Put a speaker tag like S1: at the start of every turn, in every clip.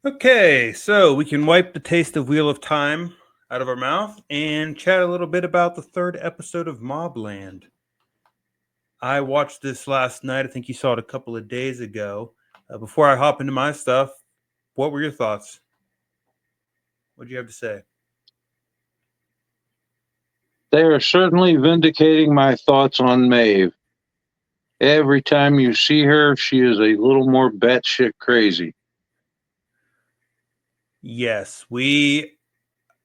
S1: Okay, so we can wipe the taste of Wheel of Time out of our mouth and chat a little bit about the third episode of MobLand. I watched this last night. I think you saw it a couple of days ago. Before I hop into my stuff, what were your thoughts? What do you have to say?
S2: They are certainly vindicating my thoughts on Maeve. Every time you see her, she is a little more batshit crazy.
S1: Yes,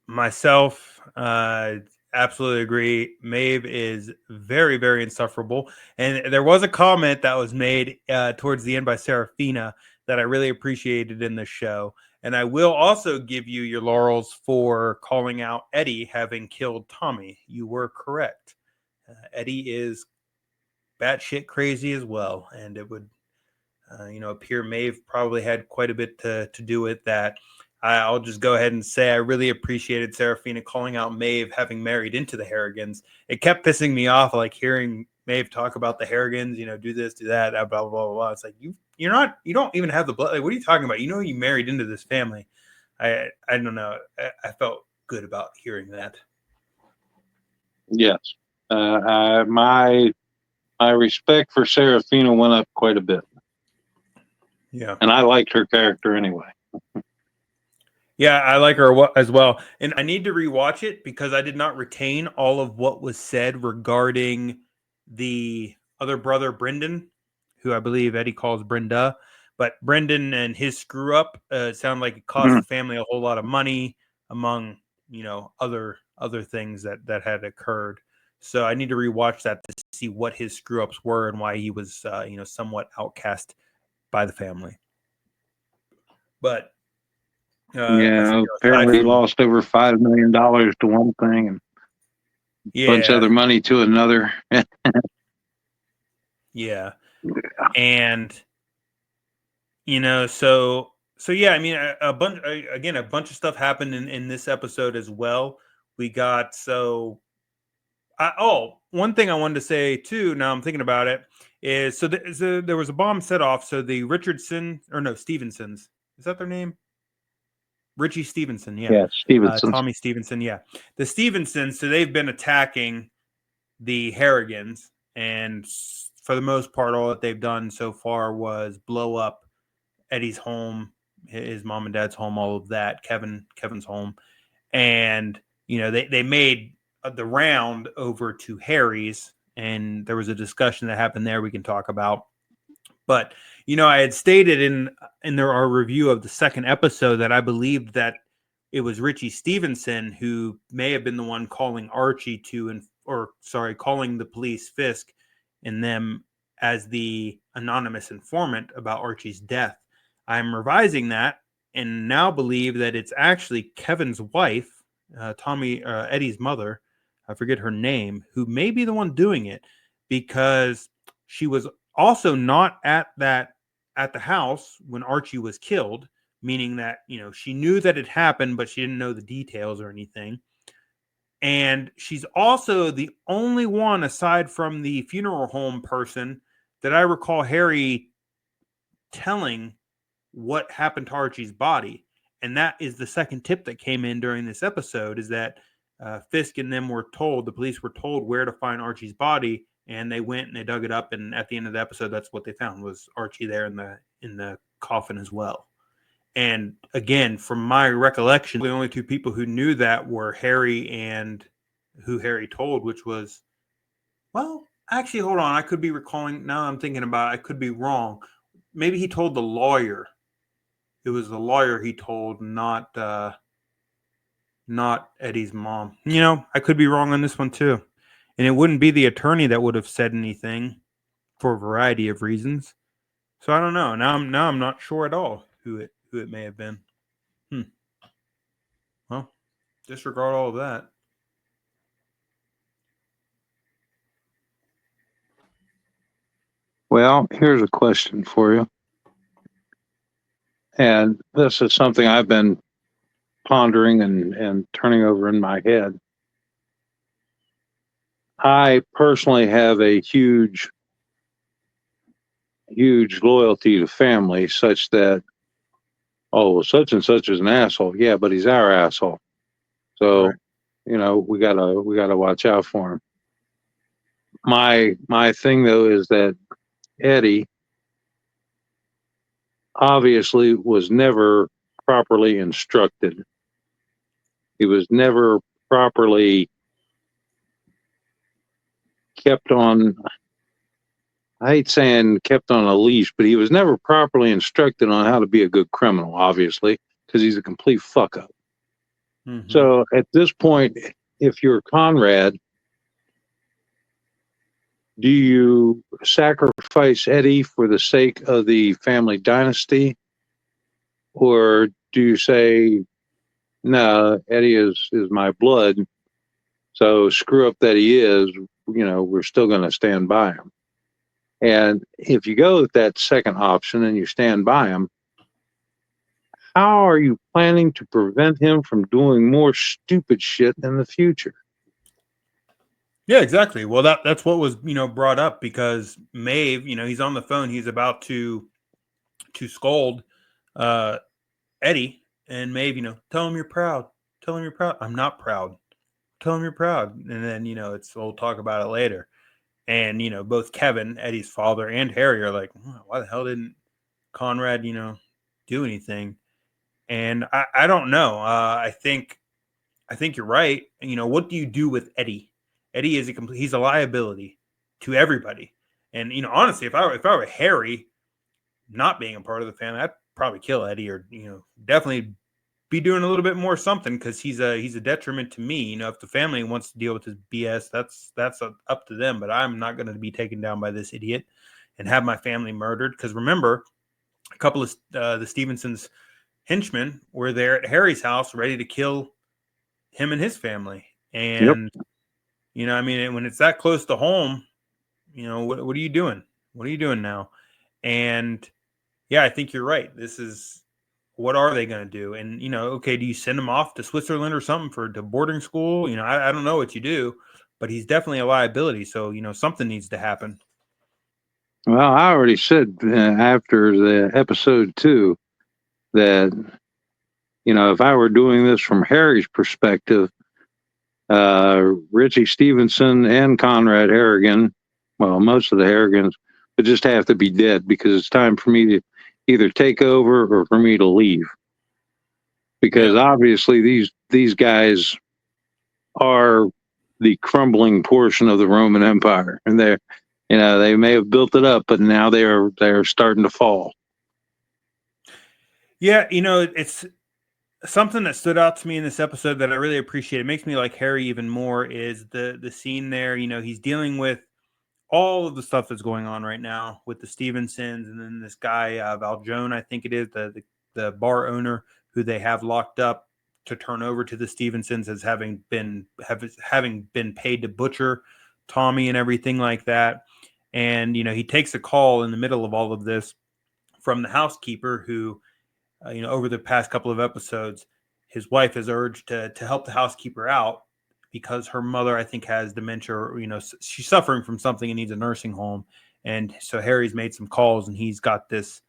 S1: myself, absolutely agree. Maeve is very, very insufferable. And there was a comment that was made towards the end by Serafina that I really appreciated in the show. And I will also give you your laurels for calling out Eddie having killed Tommy. You were correct. Eddie is batshit crazy as well. And it would, appear Maeve probably had quite a bit to do with that. I'll just go ahead and say I really appreciated Serafina calling out Maeve having married into the Harrigans. It kept pissing me off, like hearing Maeve talk about the Harrigans, do this, do that, blah, blah, blah, blah. It's like, you don't even have the blood. Like, what are you talking about? You married into this family. I don't know. I felt good about hearing that.
S2: Yes. My respect for Serafina went up quite a bit.
S1: Yeah.
S2: And I liked her character anyway.
S1: Yeah, I like her as well. And I need to rewatch it because I did not retain all of what was said regarding the other brother, Brendan, who I believe Eddie calls Brenda. But Brendan and his screw up sound like it cost the family a whole lot of money, among other things that had occurred. So I need to rewatch that to see what his screw ups were and why he was somewhat outcast by the family. But
S2: Apparently he lost over $5 million to one thing and a bunch of other money to another.
S1: Yeah. And so yeah, I mean a bunch of stuff happened in this episode as well. We got one thing I wanted to say too, now I'm thinking about it, is there was a bomb set off. So the Stevensons, is that their name? Richie Stevenson, yeah.
S2: Stevenson.
S1: Tommy Stevenson, yeah. The Stevensons, so they've been attacking the Harrigans, and for the most part, all that they've done so far was blow up Eddie's home, his mom and dad's home, all of that, Kevin's home. And, they made the round over to Harry's, and there was a discussion that happened there we can talk about. But, I had stated in our review of the second episode that I believed that it was Richie Stevenson who may have been the one calling Archie calling the police, Fisk, and them as the anonymous informant about Archie's death. I'm revising that and now believe that it's actually Kevin's wife, Eddie's mother, I forget her name, who may be the one doing it, because she was also not at the house when Archie was killed, meaning that, she knew that it happened, but she didn't know the details or anything. And she's also the only one, aside from the funeral home person, that I recall Harry telling what happened to Archie's body. And that is the second tip that came in during this episode, is that Fisk and them the police were told where to find Archie's body, and they went and they dug it up. And at the end of the episode, that's what they found, was Archie there in the coffin as well. And again, from my recollection, the only two people who knew that were Harry and who Harry told, which was, well, actually, hold on. I could be recalling. Now I'm thinking about it, I could be wrong. Maybe he told the lawyer. It was the lawyer he told, not Eddie's mom. I could be wrong on this one too. And it wouldn't be the attorney that would have said anything for a variety of reasons. So I don't know. Now I'm not sure at all who it may have been. Well, disregard all of that.
S2: Well, here's a question for you. And this is something I've been pondering and turning over in my head. I personally have a huge loyalty to family, such that oh, well, such and such is an asshole. Yeah, but he's our asshole. So,
S1: Right.
S2: we gotta watch out for him. My thing though is that Eddie obviously was never properly instructed. He was never properly kept on, I hate saying kept on a leash, but he was never properly instructed on how to be a good criminal, obviously, because he's a complete fuck up.
S1: Mm-hmm.
S2: So at this point, if you're Conrad, do you sacrifice Eddie for the sake of the family dynasty? Or do you say, no, Eddie is my blood. So screw up that he is, we're still going to stand by him. And if you go with that second option and you stand by him, how are you planning to prevent him from doing more stupid shit in the future?
S1: Yeah, exactly. Well, that's what was brought up because Maeve, he's on the phone. He's about to scold uh, Eddie, and Maeve, tell him you're proud. Tell him you're proud. I'm not proud. Tell him you're proud. And then we'll talk about it later. And both Kevin, Eddie's father, and Harry are like, why the hell didn't Conrad, do anything? And I don't know. I think you're right. What do you do with Eddie? Eddie is he's a liability to everybody. And honestly, if I were Harry, not being a part of the family, I'd probably kill Eddie, or definitely be doing a little bit more something, because he's a detriment to me. If the family wants to deal with his BS, that's up to them. But I'm not going to be taken down by this idiot and have my family murdered. Because remember, a couple of the Stevensons henchmen were there at Harry's house, ready to kill him and his family.
S2: Yep.
S1: And I mean, when it's that close to home, what are you doing? What are you doing now? And yeah, I think you're right. This is, what are they going to do? And okay, do you send him off to Switzerland or something to boarding school? I don't know what you do, but he's definitely a liability. So something needs to happen.
S2: Well, I already said after the episode 2 that, if I were doing this from Harry's perspective, Richie Stevenson and Conrad Harrigan, well, most of the Harrigans, would just have to be dead, because it's time for me to either take over or for me to leave. Because
S1: Yeah.
S2: obviously these guys are the crumbling portion of the Roman Empire, and they may have built it up, but now they're starting to fall.
S1: Yeah, it's something that stood out to me in this episode that I really appreciate. It makes me like Harry even more, is the scene there. He's dealing with all of the stuff that's going on right now with the Stevensons, and then this guy Valjean, I think it is, the bar owner who they have locked up to turn over to the Stevensons as having been paid to butcher Tommy and everything like that. And he takes a call in the middle of all of this from the housekeeper who, over the past couple of episodes, his wife has urged to help the housekeeper out because her mother, I think, has dementia, or she's suffering from something and needs a nursing home. And so Harry's made some calls, and he's got this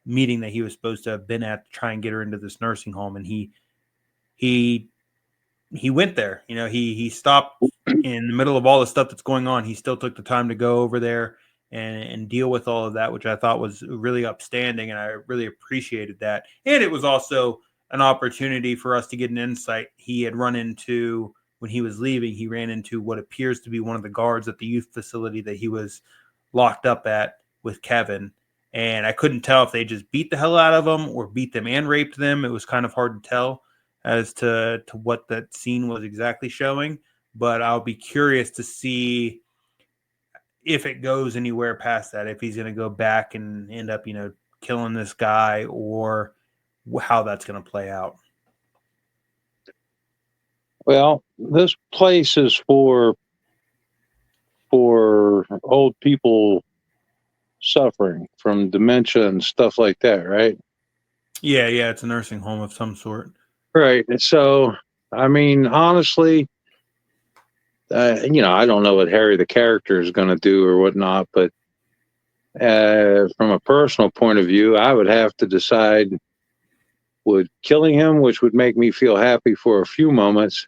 S1: meeting that he was supposed to have been at to try and get her into this nursing home. And he went there. He stopped in the middle of all the stuff that's going on. He still took the time to go over there and deal with all of that, which I thought was really upstanding, and I really appreciated that. And it was also an opportunity for us to get an insight. He had run into, when he was leaving, he ran into what appears to be one of the guards at the youth facility that he was locked up at with Kevin. And I couldn't tell if they just beat the hell out of him or beat them and raped them. It was kind of hard to tell as to what that scene was exactly showing. But I'll be curious to see if it goes anywhere past that, if he's going to go back and end up, killing this guy, or how that's going to play out.
S2: Well, this place is for old people suffering from dementia and stuff like that, right?
S1: Yeah, it's a nursing home of some sort.
S2: Right. So, I mean, honestly, I don't know what Harry the character is going to do or whatnot, but from a personal point of view, I would have to decide would killing him, which would make me feel happy for a few moments,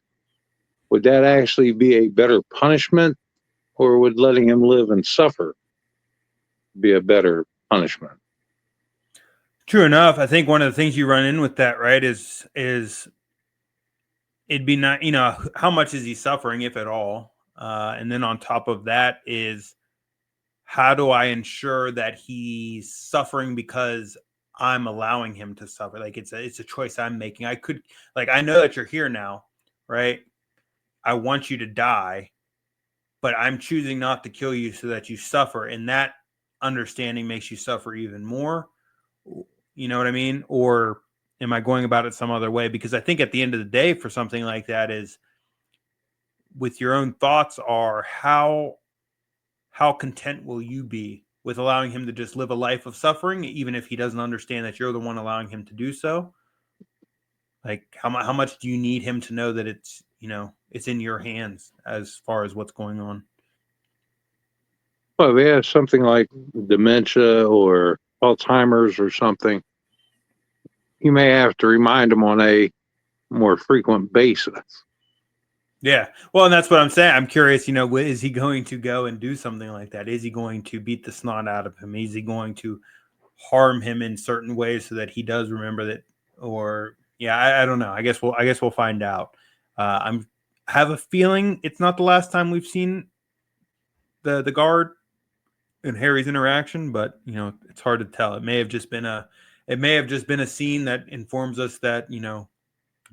S2: would that actually be a better punishment, or would letting him live and suffer be a better punishment?
S1: True enough. I think one of the things you run in with that, right, is it'd be not, how much is he suffering, if at all? And then on top of that is, how do I ensure that he's suffering because I'm allowing him to suffer? Like, it's a choice I'm making. I could, like, I know that you're here now, right? I want you to die, but I'm choosing not to kill you so that you suffer. And that understanding makes you suffer even more. You know what I mean? Or am I going about it some other way? Because I think at the end of the day, for something like that, is with your own thoughts are, how content will you be with allowing him to just live a life of suffering, even if he doesn't understand that you're the one allowing him to do so? Like, how much do you need him to know that it's in your hands as far as what's going on?
S2: Well, if he has something like dementia or Alzheimer's or something, you may have to remind him on a more frequent basis.
S1: Yeah. Well, and that's what I'm saying. I'm curious, is he going to go and do something like that? Is he going to beat the snot out of him? Is he going to harm him in certain ways so that he does remember that? Or, yeah, I don't know. I guess we'll find out. I'm have a feeling it's not the last time we've seen the guard and Harry's interaction, but it's hard to tell. It may have just been a scene that informs us that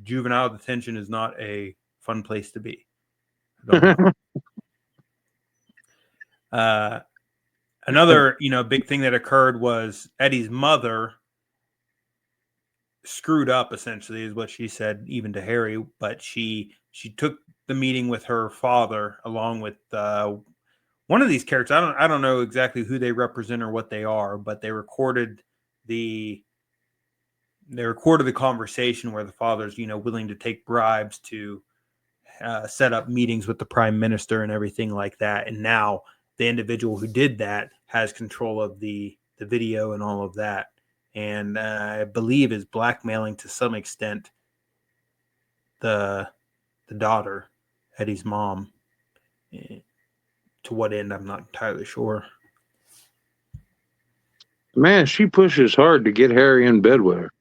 S1: juvenile detention is not a fun place to be. I don't know. Another big thing that occurred was Eddie's mother screwed up, essentially, is what she said, even to Harry. But she took the meeting with her father along with one of these characters. I don't know exactly who they represent or what they are, but they recorded the conversation where the father's willing to take bribes to set up meetings with the prime minister and everything like that. And now the individual who did that has control of the video and all of that, and I believe is blackmailing to some extent the daughter, Eddie's mom. To what end, I'm not entirely sure.
S2: Man, she pushes hard to get Harry in bed with her.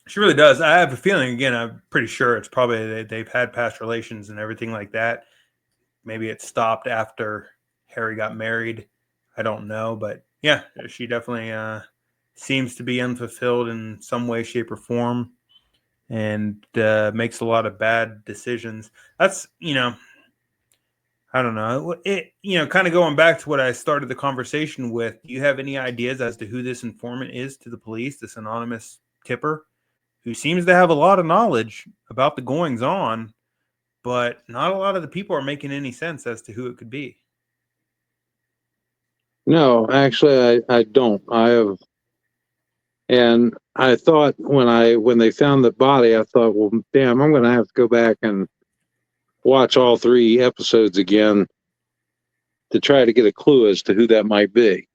S1: She really does. I have a feeling, again, I'm pretty sure it's probably they've had past relations and everything like that. Maybe it stopped after Harry got married. I don't know, but yeah, she definitely seems to be unfulfilled in some way, shape, or form, and makes a lot of bad decisions. That's I don't know. It kind of going back to what I started the conversation with. Do you have any ideas as to who this informant is to the police? This anonymous tipper, who seems to have a lot of knowledge about the goings on, but not a lot of the people are making any sense as to who it could be.
S2: No, actually, I don't. I have, and I thought when they found the body, I thought, well, damn, I'm going to have to go back and watch all 3 episodes again to try to get a clue as to who that might be.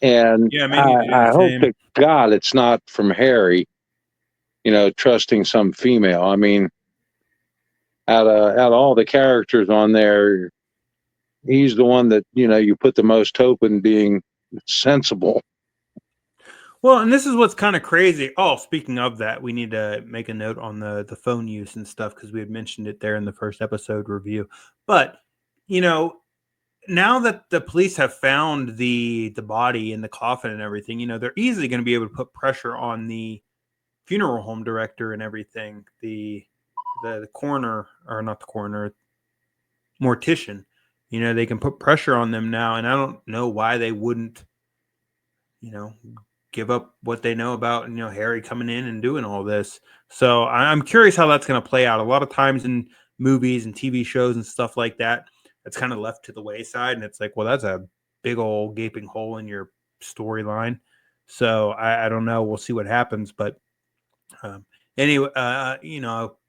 S2: And
S1: Yeah, maybe
S2: I hope to God it's not from Harry, trusting some female. I mean, out of all the characters on there, he's the one that you put the most hope in being sensible.
S1: Well, and this is what's kind of crazy. Oh, speaking of that, we need to make a note on the phone use and stuff, because we had mentioned it there in the first episode review. But now that the police have found the body in the coffin and everything, they're easily going to be able to put pressure on the funeral home director and everything. The coroner, or not the coroner, mortician. They can put pressure on them now, and I don't know why they wouldn't, give up what they know about Harry coming in and doing all this. So I'm curious how that's going to play out. A lot of times in movies and TV shows and stuff like that, it's kind of left to the wayside, and it's like, well, that's a big old gaping hole in your storyline. So I don't know. We'll see what happens. But anyway,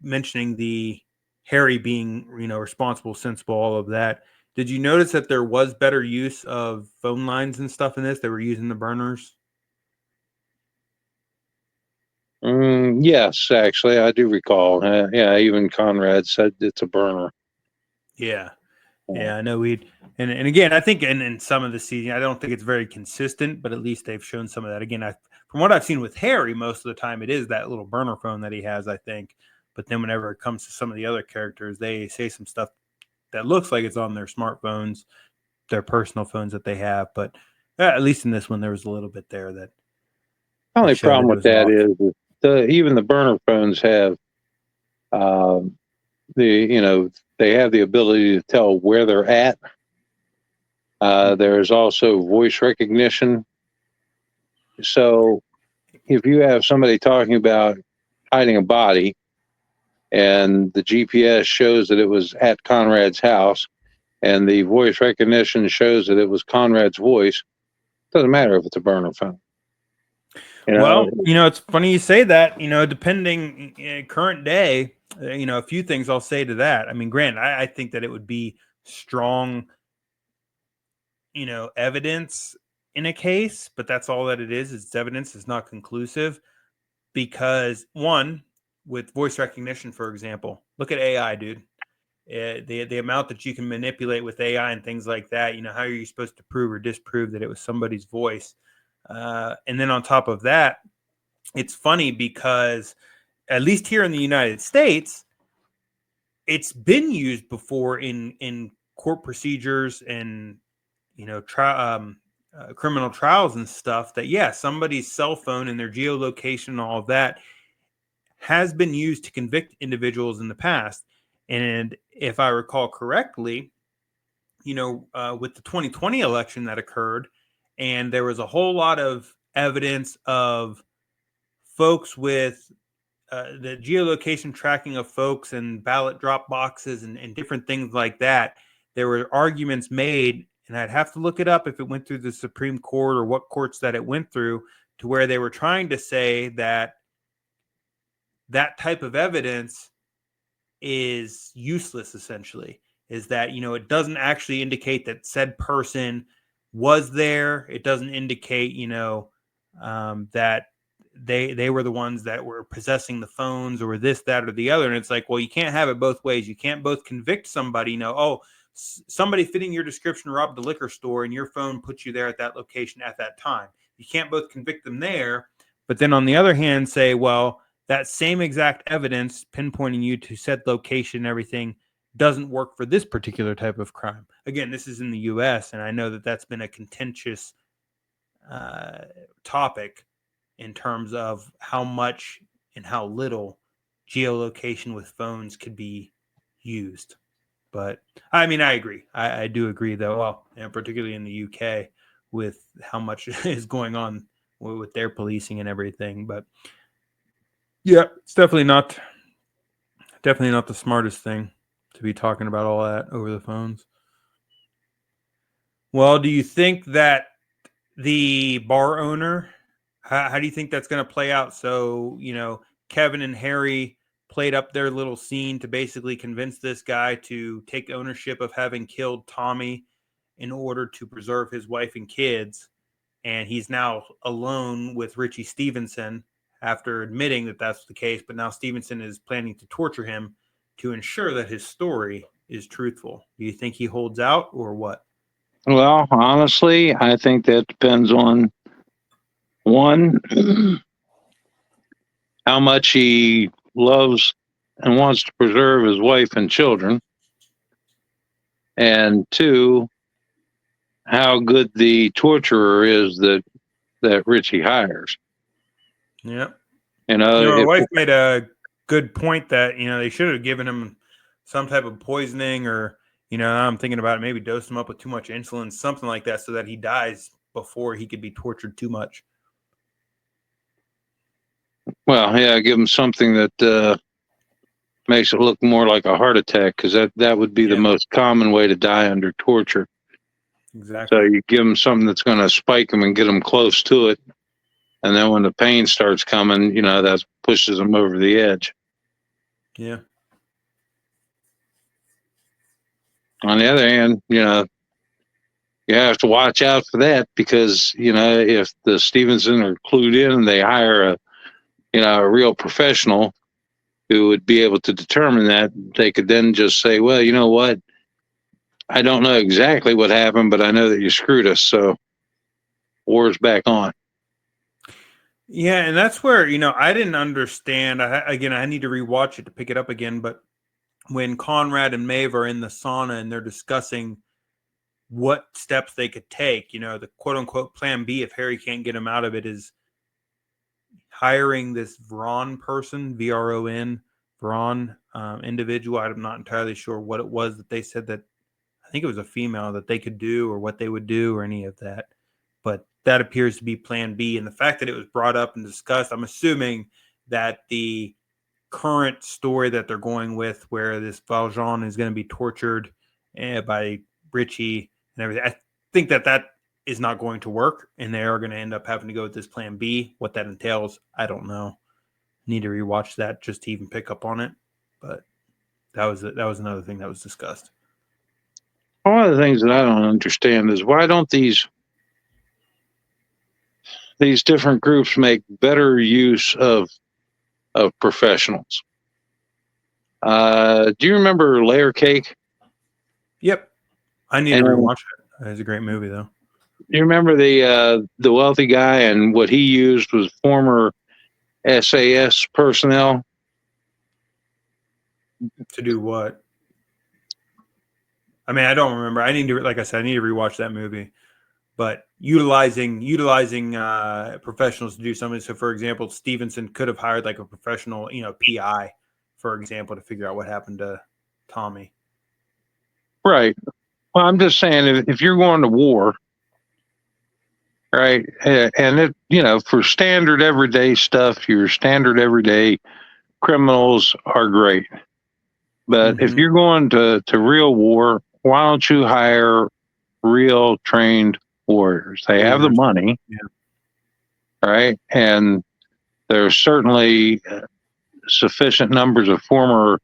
S1: mentioning the Harry being responsible, sensible, all of that. Did you notice that there was better use of phone lines and stuff in this? They were using the burners.
S2: Yes, actually, I do recall. Yeah, even Conrad said it's a burner.
S1: Yeah. Yeah, I know and again, I think in some of the season, I don't think it's very consistent, but at least they've shown some of that. Again, from what I've seen with Harry, most of the time it is that little burner phone that he has, I think. But then whenever it comes to some of the other characters, they say some stuff that looks like it's on their smartphones, their personal phones that they have. But at least in this one, there was a little bit there that
S2: The only
S1: showed
S2: problem
S1: that it
S2: with
S1: was
S2: that
S1: off.
S2: is even the burner phones have um, they have the ability to tell where they're at. There's also voice recognition. So if you have somebody talking about hiding a body and the GPS shows that it was at Conrad's house and the voice recognition shows that it was Conrad's voice, it doesn't matter if it's a burner phone.
S1: Well, it's funny you say that. Depending current day, a few things I'll say to that. I mean, granted, I think that it would be strong, evidence in a case, but that's all that it is. It's evidence. It's not conclusive because one, with voice recognition, for example, look at AI, dude. The amount that you can manipulate with AI and things like that. How are you supposed to prove or disprove that it was somebody's voice? And then on top of that, it's funny because at least here in the United States, it's been used before in court procedures and criminal trials and stuff. That somebody's cell phone and their geolocation and all of that has been used to convict individuals in the past. And if I recall correctly, with the 2020 election that occurred, and there was a whole lot of evidence of folks with the geolocation tracking of folks and ballot drop boxes and different things like that. There were arguments made, and I'd have to look it up if it went through the Supreme Court or what courts that it went through, to where they were trying to say that that type of evidence is useless, essentially. Is that, it doesn't actually indicate that said person was there. It doesn't indicate, that they were the ones that were possessing the phones or this, that, or the other. And it's like, well, you can't have it both ways. You can't both convict somebody, somebody fitting your description robbed the liquor store and your phone puts you there at that location at that time. You can't both convict them there. But then on the other hand, say, well, that same exact evidence pinpointing you to said location and everything doesn't work for this particular type of crime. Again, this is in the U.S., and I know that that's been a contentious topic in terms of how much and how little geolocation with phones could be used. But I mean, I agree. I do agree, though. Well, particularly in the UK with how much is going on with their policing and everything. But yeah, it's definitely not the smartest thing to be talking about all that over the phones. Well, do you think that the bar owner, how do you think that's going to play out? So, Kevin and Harry played up their little scene to basically convince this guy to take ownership of having killed Tommy in order to preserve his wife and kids. And he's now alone with Richie Stevenson after admitting that that's the case. But now Stevenson is planning to torture him to ensure that his story is truthful. Do you think he holds out or what?
S2: Well, honestly, I think that depends on one, how much he loves and wants to preserve his wife and children, and two, how good the torturer is that Richie hires.
S1: Yeah. My
S2: If
S1: wife made a good point that, they should have given him some type of poisoning or, I'm thinking about it, maybe dose him up with too much insulin, something like that, so that he dies before he could be tortured too much.
S2: well, yeah, give him something that makes it look more like a heart attack, because that would be the most common way to die under torture.
S1: Exactly.
S2: So you give him something that's going to spike him and get him close to it, and then when the pain starts coming, that pushes him over the edge.
S1: Yeah.
S2: On the other hand, you have to watch out for that, because if the Stevenson are clued in and they hire a real professional who would be able to determine that, they could then just say, well, you know what? I don't know exactly what happened, but I know that you screwed us. So war's back on.
S1: Yeah, and that's where, I didn't understand. I need to rewatch it to pick it up again. But when Conrad and Maeve are in the sauna and they're discussing what steps they could take, the quote unquote plan B, if Harry can't get him out of it, is hiring this Vron person, VRON, Vron individual. I'm not entirely sure what it was that they said that, I think it was a female, that they could do, or what they would do, or any of that. But that appears to be plan B. And the fact that it was brought up and discussed, I'm assuming that the current story that they're going with, where this Valjean is going to be tortured by Richie and everything, I think that is not going to work, and they are going to end up having to go with this plan B. What that entails, I don't know. Need to rewatch that just to even pick up on it. But that was another thing that was discussed.
S2: One of the things that I don't understand is, why don't these different groups make better use of professionals? Do you remember Layer Cake?
S1: Yep, I need to rewatch it. It's a great movie, though.
S2: You remember the wealthy guy, and what he used was former SAS personnel
S1: to do what? I mean, I don't remember. I need to, like I said, I need to rewatch that movie. But utilizing professionals to do something. So, for example, Stevenson could have hired like a professional, PI, for example, to figure out what happened to Tommy.
S2: Right. Well, I'm just saying, if you're going to war, right, and it, for standard everyday stuff, your standard everyday criminals are great. But if you're going to real war, why don't you hire real trained warriors? They have the money, right? And there's certainly sufficient numbers of former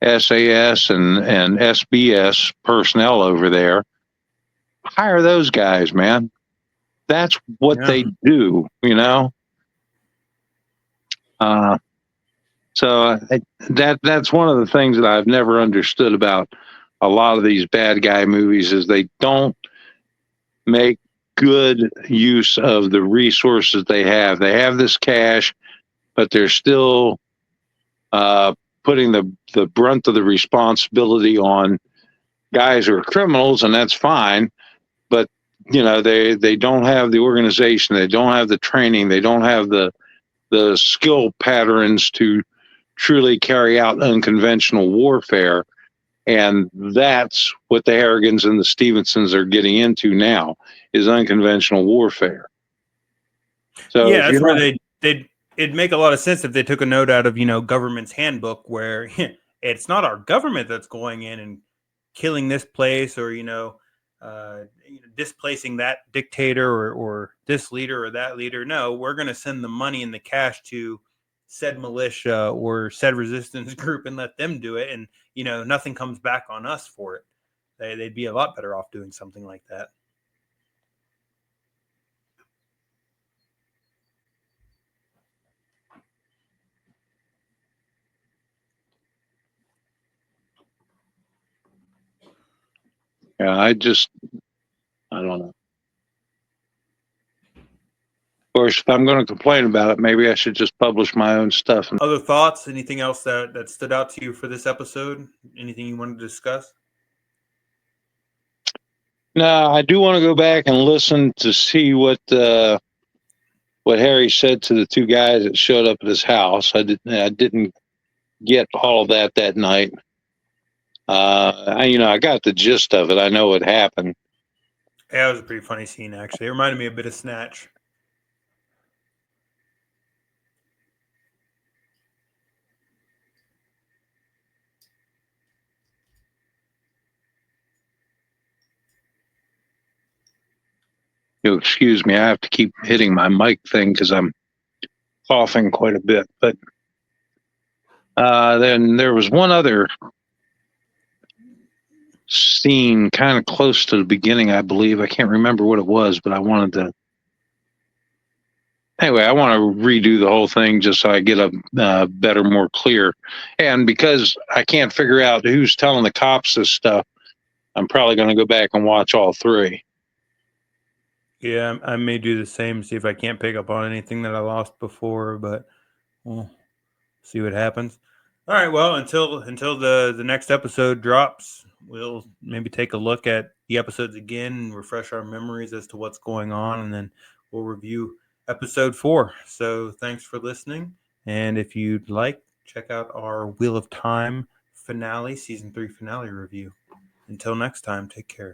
S2: SAS and SBS personnel over there. Hire those guys, man. That's what they do, So that's one of the things that I've never understood about a lot of these bad guy movies, is they don't make good use of the resources they have. They have this cash, but they're still putting the brunt of the responsibility on guys who are criminals, and that's fine. But they don't have the organization, they don't have the training, they don't have the skill patterns to truly carry out unconventional warfare. And that's what the Harrigans and the Stevensons are getting into now, is unconventional warfare. So
S1: yeah, that's where it'd make a lot of sense if they took a note out of, government's handbook, where it's not our government that's going in and killing this place, or, displacing that dictator, or this leader or that leader. No, we're going to send the money and the cash to said militia or said resistance group and let them do it. And, nothing comes back on us for it. They'd be a lot better off doing something like that.
S2: Yeah, I don't know. Of course, if I'm going to complain about it, maybe I should just publish my own stuff.
S1: Other thoughts? Anything else that stood out to you for this episode? Anything you wanted to discuss?
S2: No, I do want to go back and listen to see what Harry said to the two guys that showed up at his house. I didn't get all of that night. I got the gist of it. I know what happened.
S1: Yeah, it was a pretty funny scene, actually. It reminded me a bit of Snatch.
S2: You'll excuse me, I have to keep hitting my mic thing because I'm coughing quite a bit. But then there was one other scene kind of close to the beginning, I believe. I can't remember what it was, but I wanted to Anyway, I want to redo the whole thing just so I get a better, more clear. And because I can't figure out who's telling the cops this stuff, I'm probably going to go back and watch all three.
S1: Yeah, I may do the same, see if I can't pick up on anything that I lost before, but we'll see what happens. All right, well, until the next episode drops, we'll maybe take a look at the episodes again and refresh our memories as to what's going on, and then we'll review episode 4. So thanks for listening, and if you'd like, check out our Wheel of Time finale, season 3 finale review. Until next time, take care.